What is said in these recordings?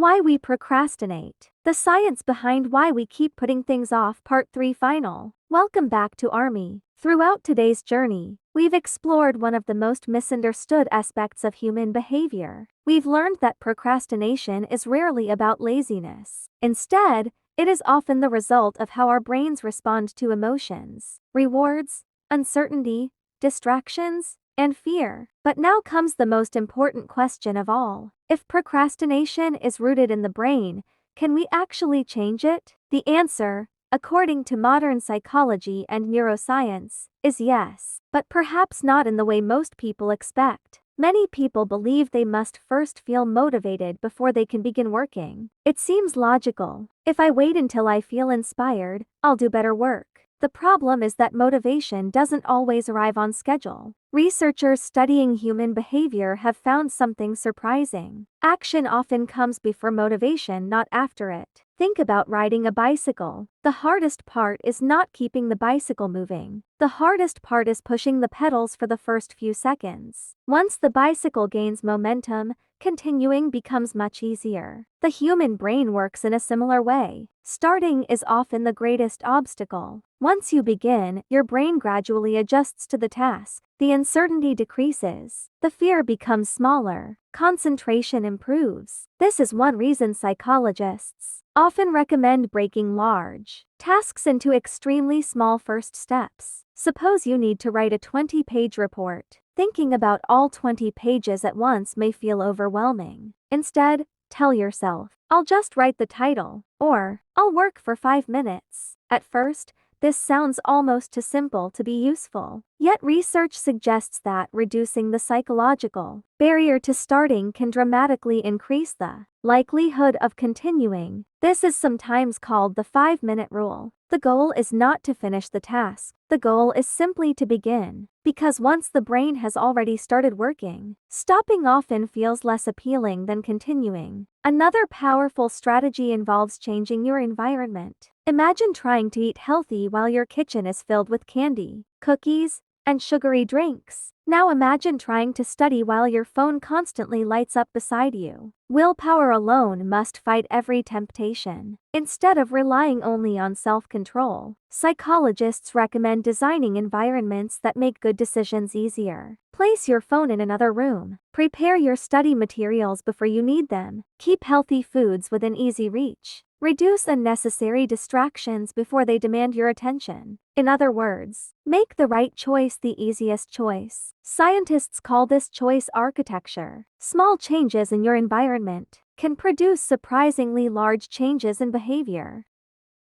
Why we procrastinate. The science behind why we keep putting things off. Part 3 final. Welcome back to Army. Throughout today's journey, we've explored one of the most misunderstood aspects of human behavior. We've learned that procrastination is rarely about laziness. Instead, it is often the result of how our brains respond to emotions, rewards, uncertainty, distractions, and fear. But now comes the most important question of all. If procrastination is rooted in the brain, can we actually change it? The answer, according to modern psychology and neuroscience, is yes, but perhaps not in the way most people expect. Many people believe they must first feel motivated before they can begin working. It seems logical. If I wait until I feel inspired, I'll do better work. The problem is that motivation doesn't always arrive on schedule. Researchers studying human behavior have found something surprising. Action often comes before motivation, not after it. Think about riding a bicycle. The hardest part is not keeping the bicycle moving. The hardest part is pushing the pedals for the first few seconds. Once the bicycle gains momentum, continuing becomes much easier. The human brain works in a similar way. Starting is often the greatest obstacle. Once you begin, your brain gradually adjusts to the task. The uncertainty decreases. The fear becomes smaller. Concentration improves. This is one reason psychologists often recommend breaking large tasks into extremely small first steps. Suppose you need to write a 20-page report. Thinking about all 20 pages at once may feel overwhelming. Instead, tell yourself, I'll just write the title, or I'll work for 5 minutes. At first, this sounds almost too simple to be useful. Yet research suggests that reducing the psychological barrier to starting can dramatically increase the likelihood of continuing. This is sometimes called the 5-minute rule. The goal is not to finish the task. The goal is simply to begin. Because once the brain has already started working, stopping often feels less appealing than continuing. Another powerful strategy involves changing your environment. Imagine trying to eat healthy while your kitchen is filled with candy, cookies, and sugary drinks. Now imagine trying to study while your phone constantly lights up beside you. Willpower alone must fight every temptation. Instead of relying only on self-control, psychologists recommend designing environments that make good decisions easier. Place your phone in another room. Prepare your study materials before you need them. Keep healthy foods within easy reach. Reduce unnecessary distractions before they demand your attention. In other words, make the right choice the easiest choice. Scientists call this choice architecture. Small changes in your environment can produce surprisingly large changes in behavior.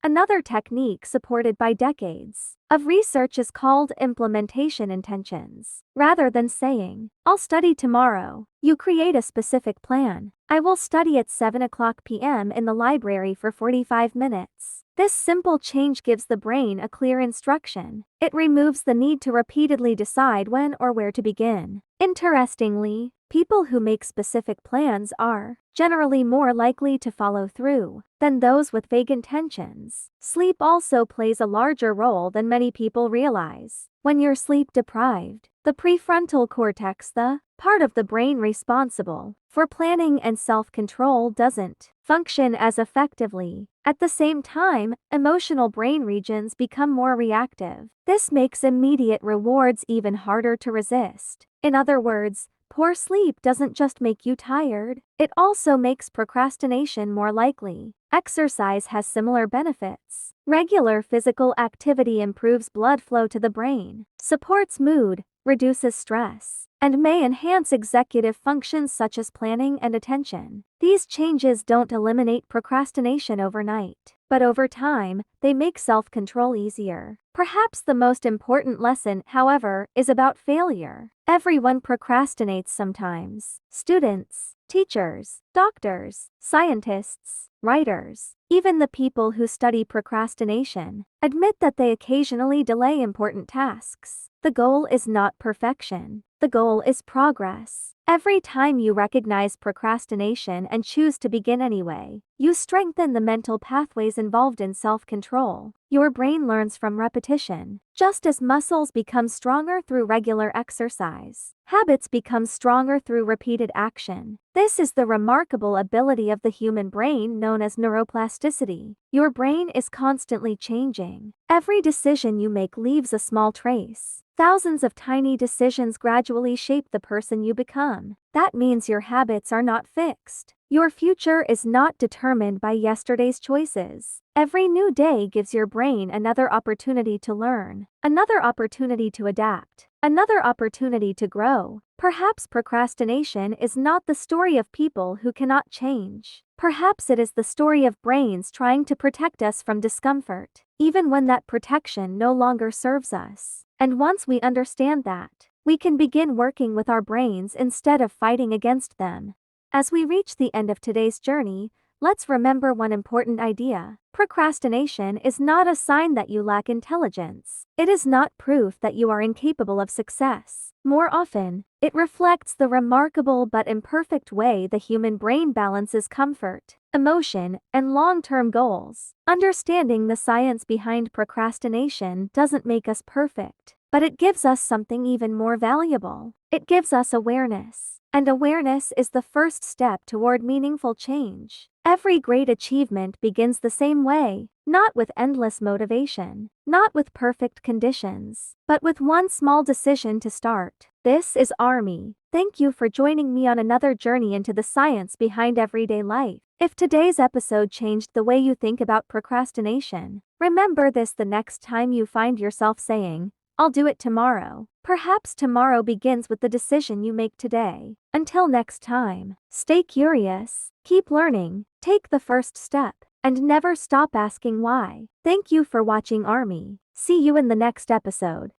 Another technique supported by decades of research is called implementation intentions. Rather than saying, I'll study tomorrow, you create a specific plan. I will study at 7:00 p.m. in the library for 45 minutes. This simple change gives the brain a clear instruction. It removes the need to repeatedly decide when or where to begin. Interestingly, people who make specific plans are generally more likely to follow through than those with vague intentions. Sleep also plays a larger role than many people realize. When you're sleep deprived, the prefrontal cortex, the part of the brain responsible for planning and self-control, doesn't function as effectively. At the same time, emotional brain regions become more reactive. This makes immediate rewards even harder to resist. In other words, poor sleep doesn't just make you tired, it also makes procrastination more likely. Exercise has similar benefits. Regular physical activity improves blood flow to the brain, supports mood, reduces stress, and may enhance executive functions such as planning and attention. These changes don't eliminate procrastination overnight, but over time, they make self-control easier. Perhaps the most important lesson, however, is about failure. Everyone procrastinates sometimes. Students, teachers, doctors, scientists, writers, even the people who study procrastination, admit that they occasionally delay important tasks. The goal is not perfection. The goal is progress. Every time you recognize procrastination and choose to begin anyway, you strengthen the mental pathways involved in self-control. Your brain learns from repetition. Just as muscles become stronger through regular exercise, habits become stronger through repeated action. This is the remarkable remarkable ability of the human brain known as neuroplasticity. Your brain is constantly changing. Every decision you make leaves a small trace. Thousands of tiny decisions gradually shape the person you become. That means your habits are not fixed. Your future is not determined by yesterday's choices. Every new day gives your brain another opportunity to learn, another opportunity to adapt, another opportunity to grow. Perhaps procrastination is not the story of people who cannot change. Perhaps it is the story of brains trying to protect us from discomfort, even when that protection no longer serves us. And once we understand that, we can begin working with our brains instead of fighting against them. As we reach the end of today's journey, let's remember one important idea. Procrastination is not a sign that you lack intelligence. It is not proof that you are incapable of success. More often, it reflects the remarkable but imperfect way the human brain balances comfort, emotion, and long-term goals. Understanding the science behind procrastination doesn't make us perfect, but it gives us something even more valuable. It gives us awareness. And awareness is the first step toward meaningful change. Every great achievement begins the same way, not with endless motivation, not with perfect conditions, but with one small decision to start. This is Army. Thank you for joining me on another journey into the science behind everyday life. If today's episode changed the way you think about procrastination, remember this the next time you find yourself saying, "I'll do it tomorrow." Perhaps tomorrow begins with the decision you make today. Until next time, stay curious, keep learning, take the first step, and never stop asking why. Thank you for watching Army. See you in the next episode.